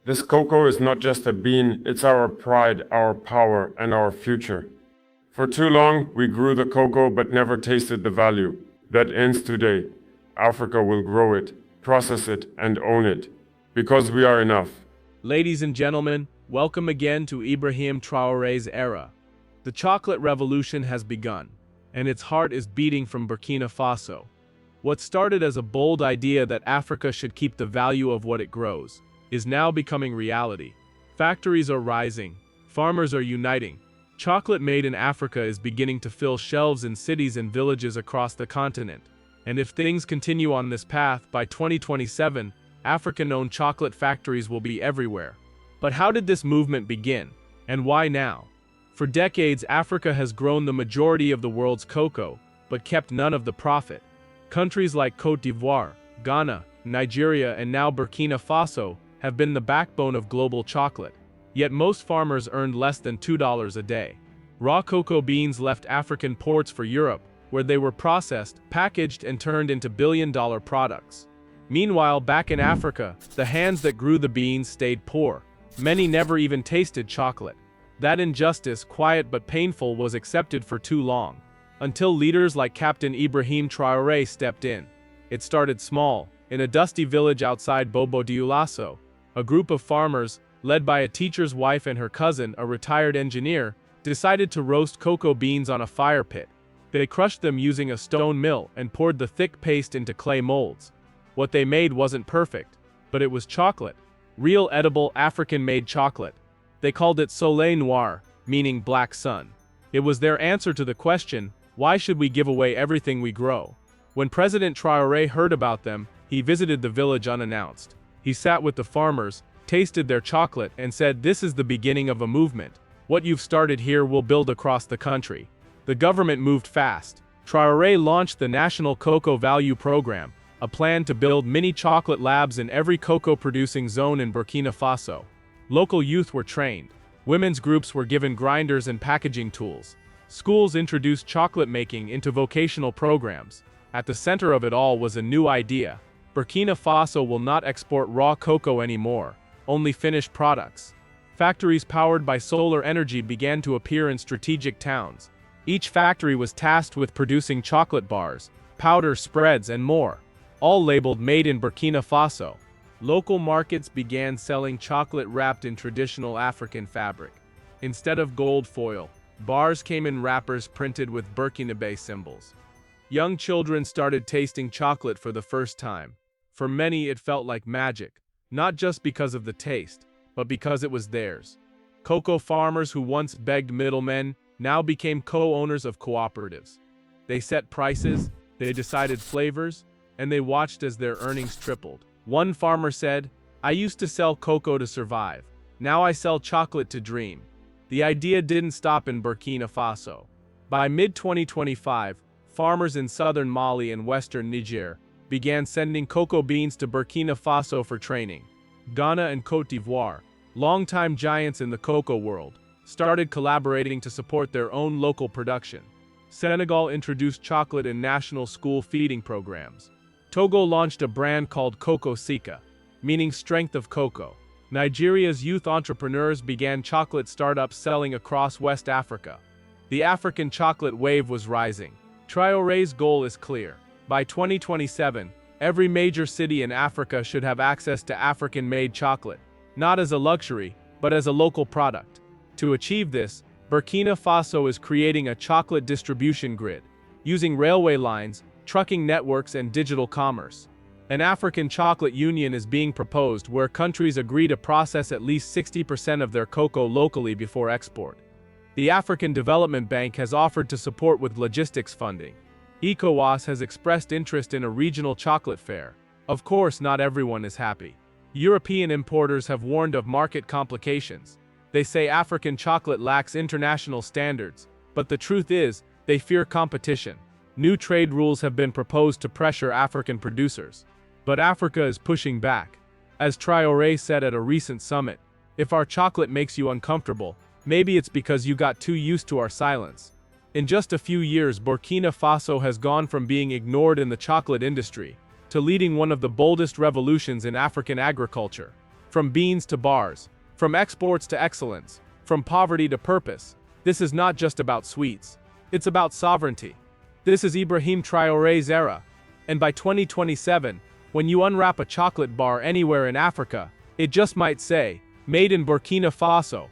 This cocoa is not just a bean, it's our pride, our power, and our future. For too long, we grew the cocoa but never tasted the value. That ends today. Africa will grow it, process it, and own it. Because we are enough. Ladies and gentlemen, welcome again to Ibrahim Traoré's Era. The chocolate revolution has begun, and its heart is beating from Burkina Faso. What started as a bold idea that Africa should keep the value of what it grows is now becoming reality. Factories are rising, farmers are uniting. Chocolate made in Africa is beginning to fill shelves in cities and villages across the continent. And if things continue on this path, by 2027, African-owned chocolate factories will be everywhere. But how did this movement begin? And why now? For decades, Africa has grown the majority of the world's cocoa, but kept none of the profit. Countries like Côte d'Ivoire, Ghana, Nigeria, and now Burkina Faso have been the backbone of global chocolate. Yet most farmers earned less than $2 a day. Raw cocoa beans left African ports for Europe, where they were processed, packaged, and turned into billion-dollar products. Meanwhile, back in Africa, the hands that grew the beans stayed poor. Many never even tasted chocolate. That injustice, quiet but painful, was accepted for too long, until leaders like Captain Ibrahim Traoré stepped in. It started small, in a dusty village outside Bobo-Dioulasso. A group of farmers, led by a teacher's wife and her cousin, a retired engineer, decided to roast cocoa beans on a fire pit. They crushed them using a stone mill and poured the thick paste into clay molds. What they made wasn't perfect, but it was chocolate. Real edible African-made chocolate. They called it Soleil Noir, meaning black sun. It was their answer to the question, why should we give away everything we grow? When President Traoré heard about them, he visited the village unannounced. He sat with the farmers, tasted their chocolate, and said, "This is the beginning of a movement. What you've started here will build across the country." The government moved fast. Traoré launched the National Cocoa Value Program, a plan to build mini chocolate labs in every cocoa-producing zone in Burkina Faso. Local youth were trained. Women's groups were given grinders and packaging tools. Schools introduced chocolate making into vocational programs. At the center of it all was a new idea. Burkina Faso will not export raw cocoa anymore, only finished products. Factories powered by solar energy began to appear in strategic towns. Each factory was tasked with producing chocolate bars, powder, spreads, and more, all labeled "Made in Burkina Faso." Local markets began selling chocolate wrapped in traditional African fabric. Instead of gold foil, bars came in wrappers printed with Burkinabe symbols. Young children started tasting chocolate for the first time. For many, it felt like magic, not just because of the taste, but because it was theirs. Cocoa farmers who once begged middlemen now became co-owners of cooperatives. They set prices, they decided flavors, and they watched as their earnings tripled. One farmer said, "I used to sell cocoa to survive. Now I sell chocolate to dream." The idea didn't stop in Burkina Faso. By mid-2025, farmers in southern Mali and western Niger began sending cocoa beans to Burkina Faso for training. Ghana and Côte d'Ivoire, longtime giants in the cocoa world, started collaborating to support their own local production. Senegal introduced chocolate in national school feeding programs. Togo launched a brand called Coco Sika, meaning strength of cocoa. Nigeria's youth entrepreneurs began chocolate startups selling across West Africa. The African chocolate wave was rising. Traoré's goal is clear. By 2027, every major city in Africa should have access to African-made chocolate, not as a luxury, but as a local product. To achieve this, Burkina Faso is creating a chocolate distribution grid, using railway lines, trucking networks, and digital commerce. An African Chocolate Union is being proposed where countries agree to process at least 60% of their cocoa locally before export. The African Development Bank has offered to support with logistics funding. ECOWAS has expressed interest in a regional chocolate fair. Of course, not everyone is happy. European importers have warned of market complications. They say African chocolate lacks international standards, but the truth is, they fear competition. New trade rules have been proposed to pressure African producers. But Africa is pushing back. As Traoré said at a recent summit, "If our chocolate makes you uncomfortable, maybe it's because you got too used to our silence." In just a few years, Burkina Faso has gone from being ignored in the chocolate industry to leading one of the boldest revolutions in African agriculture. From beans to bars, from exports to excellence, from poverty to purpose. This is not just about sweets. It's about sovereignty. This is Ibrahim Traoré's era. And by 2027, when you unwrap a chocolate bar anywhere in Africa, it just might say, "Made in Burkina Faso,"